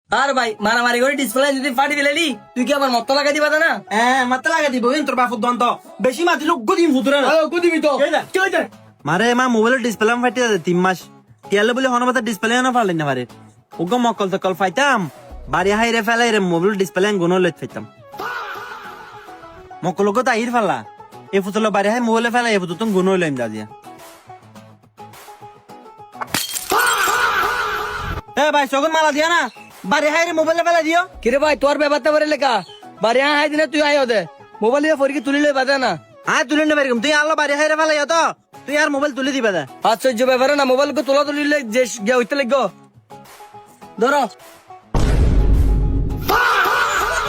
আর ভাই মারামারি করে ডিসপ্লে যদি ফাটি দিলেলি তুই কি আমার মত লাগাই দিবা না? হ্যাঁ মাথা লাগা দিব তোর বাপুর দন্ত বেশি মাতি লোক গদিম ফুতুরে না দিবি তো কি হইছে? মারে মা মোবাইলের ডিসপ্লে ফাটি আছে 3 মাস টিয়ালে বলে হনবাতা ডিসপ্লে না ফাড়লেন না পারে ওগো মকল তকল ফাইতাম বাড়ি হাইরে ফেলাই রে মোবাইল ডিসপ্লে গুণ লইত ফাইতাম মকল গো তাইর ফালা এ ফুতল বাড়ি হাই মোবাইলে ফেলাই এ ফুতুন গুণ লইম দাদিয়া এ ভাই সগন মালা দিয়া না বাড়ি হাইরে মোবাইলে ফেলাই দিও কিরে ভাই তোর ব্যাপারটা বলে লেখা বাড়ি হাই দিনে তুই আয় দে মোবাইল দিয়ে ফরিকে তুলি লই বাদে না হ্যাঁ তুলে নেবে তুই আল্লাহ বাড়ি হাইরে ফেলাই তো তুই আর মোবাইল তুলে দিবে দা আশ্চর্য ব্যাপার না মোবাইল কো তোলা তুলিলে যে গিয়া হইতে লাগো ধরো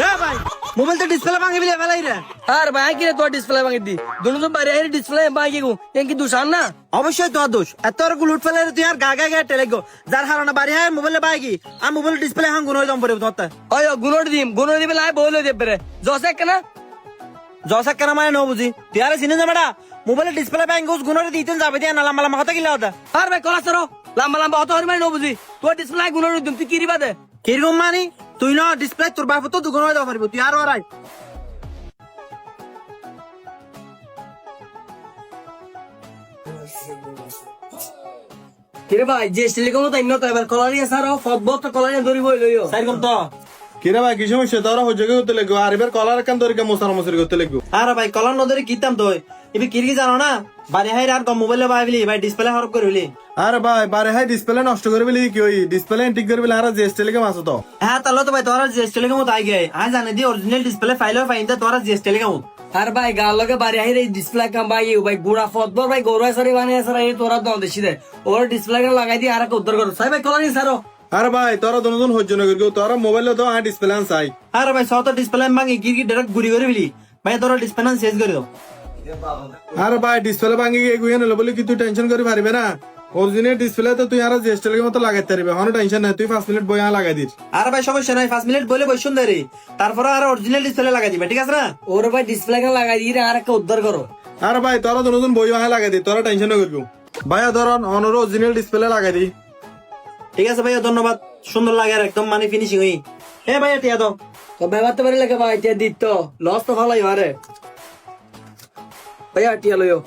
এ ভাই মোবাইল তো ডিসপ্লে ভাঙে বিলে ফেলাই রে আর ভাই কি রে তোর ডিসপ্লে ভাঙি দি দুনো তো বাড়ি হাই ডিসপ্লে ভাঙি গো এন কি দুসান না অবশ্যই তোর দোষ এত আর লুট ফেলে তুই আর গা গা গা টেলেগো যার হারানা বাড়ি হাই মোবাইলে বাইকি আর মোবাইল ডিসপ্লে হাং গুণ হইতাম পরে তোর ওই গুণর দিবে লাই বইল দেবে জসে কেনা জসা কেন মানে নো বুঝি তুই আর চিনে যাবেটা মোবাইলে ডিসপ্লে ব্যাংক গুণরে দিতেন যাবে দিয়া না লাম্বা লাম্বা কথা কিলা হতা আর ভাই কলা সরো লম্বা লম্বা অত হরি মানে বুঝি তোর ডিসপ্লে গুণর দিম তুই কি রিবা দে কিরকম মানি তুই না ডিসপ্লে তোর বাপ তো দুগুণ হইতে পারবো তুই আর ওরাই কিরে ভাই যে টেলিকম তো ইন্ন তো এবার কলারিয়া সারো ফটবল তো কলারিয়া ধরি বই লইও সাইরকম তো কিরে ভাই কি সমস্যা তোরা হজগে করতে লাগবে আর এবার কলার কান দরিকা মশার মশারি করতে লাগবে আরে ভাই কলম নদরে কিতাম তো এবে কিরকি জানো না বাড়ি হাই আর মোবাইলে বাইবলি ভাই ডিসপ্লে হরপ করবলি আরে ভাই বারে হাই ডিসপ্লে নষ্ট করে বলি কি ওই ডিসপ্লে ঠিক করে বলি আর জিএসটি লেগে মাসো তো হ্যাঁ তাহলে তো ভাই তোরা জিএসটি লেগে মত আই গে আজ জানে দি অরিজিনাল ডিসপ্লে ফাইলও ফাইন্দা তোরা জিএসটি লেগে মত আর ভাই গাল লগে বাড়ি হাই রে ডিসপ্লে কাম ভাই ভাই গুড়া ফটবল ভাই গৌরবা সারি বানিয়ে সারা এই তোরা দাও দেশি দে ওর ডিসপ্লে কে লাগাই দি আর উদ্ধার করো সাই ভাই কলারিয়া সারো আরে ভাই তোরা দুজন হজ্জ না করবি তোরা মোবাইলে তো আর ডিসপ্লে আন চাই আরে ভাই সত ডিসপ্লে ভাঙি গিরগি ডাইরেক্ট গুড়ি করে বলি ভাই তোরা ডিসপ্লে শেষ করে দাও আরে ভাই ডিসপ্লে ভাঙি গিয়ে গুয়ে নিল বলে কি তুই টেনশন করে পারবে না অরিজিনাল ডিসপ্লে তো তুই আর জিএসটি লেগে মতো লাগাইতে পারবে কোনো টেনশন নাই তুই 5 মিনিট বই লাগাই দিস আরে ভাই সমস্যা নাই 5 মিনিট বলে বসুন ধরে তারপরে আর অরিজিনাল ডিসপ্লে লাগাই দিবে ঠিক আছে না ওর ভাই ডিসপ্লে কে লাগাই দি আর একটা উদ্ধার করো আরে ভাই তোরা দুজন বই লাগাই দি তোরা টেনশন না করবি ভাইয়া ধরন অনর অরিজিনাল ডিসপ্লে লাগাই দি ঠিক আছে ভাইয়া ধন্যবাদ সুন্দর লাগে আর একদম মানে ফিনিশিং হই এ ভাইয়া টিয়া দাও তো ব্যাপারটা বলে লেখা ভাই টিয়া দিত লস তো ভালোই আরে ভাইয়া টিয়া লইও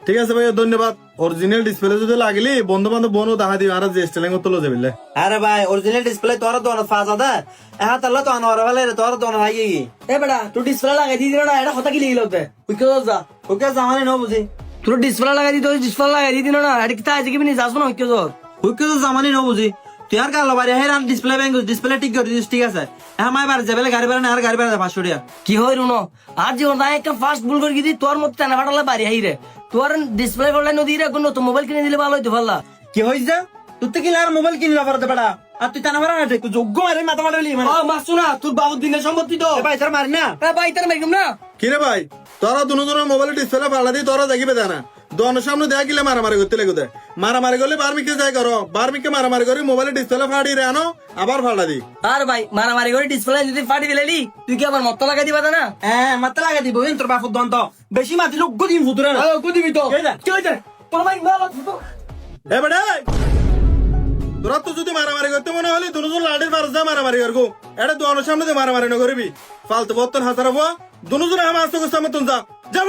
ঠিক আছে ভাইয়া ধন্যবাদ অরিজিনাল ডিসপ্লে যদি লাগলি বন্ধু বান্ধব বনও দেখা দিবি আর জিএসটি লেগে মতো লজে বিলে আরে ভাই অরিজিনাল ডিসপ্লে তোরা দোন ফাজা দা হ্যাঁ তাহলে তো আনোয়ার ভালে তোরা দোন হাই গই এ বেটা তুই ডিসপ্লে লাগাই দি না এটা কথা কি লিখলতে তুই কেউ যা ওকে জামানে ন বুঝি তোর ডিসপ্লে লাগাই দি তোর ডিসপ্লে লাগাই দি না এটা কি তাই কি বিনি যাস না কেউ তোর ওকে তো জামানে ন বুঝি তুই আর গাল বাড়ি হেরান ডিসপ্লে ব্যাংক ডিসপ্লে ঠিক করে দিস ঠিক আছে হ্যাঁ মাই বার যাবে গাড়ি বাড়া না আর গাড়ি বাড়া 500 টাকা কি হয় রুনো আজ জীবন তাই একটা ফাস্ট ভুল করে দি তোর মত টানা ফাটালে বাড়ি হাই রে তোর ডিসপ্লে করলে নদী রে কোন তো মোবাইল কিনে দিলে ভালো হইতো ভাল্লা কি হইছে তুই তো কিলার মোবাইল কিনলা পারতে বেটা আর তুই টানা মারা না তুই যোগ্য মারে মাথা মারলি মানে ও মাসু না তোর বাবু দিনের সম্পত্তি তো ভাই তোর মারি না এ ভাই তার মেগুম না কিরে ভাই তোরা দুজনের মোবাইল ডিসপ্লে পাল্লা দি তোরা দেখিবে না দোকানের সামনে দেখা গেলে মারামারি করতে লেগে মারামারি করলে বার্মিকে যাই করো বার্মিকে মারামারি করে মোবাইলে ডিসপ্লে ফাড়ি রে আনো আবার ফাড়া দি আর ভাই মারামারি করে ডিসপ্লে যদি ফাটি দিলেলি তুই কি আমার মত লাগাই দিবা না হ্যাঁ মাথা লাগা দিব তোর বাপুর দন্ত বেশি মাতি লোক গদিম ফুতুরে না দিবি তো কি হইছে তোর ভাই মালা এ বেটা তোরা তো যদি মারামারি করতে মনে হলে দুজন লাঠির পারস যা মারামারি করবো এটা দোকানের সামনে দিয়ে মারামারি না করবি ফালতু বত্তর হাজার হবো দুজন আমার আস্তে করছে আমার তুন যা যা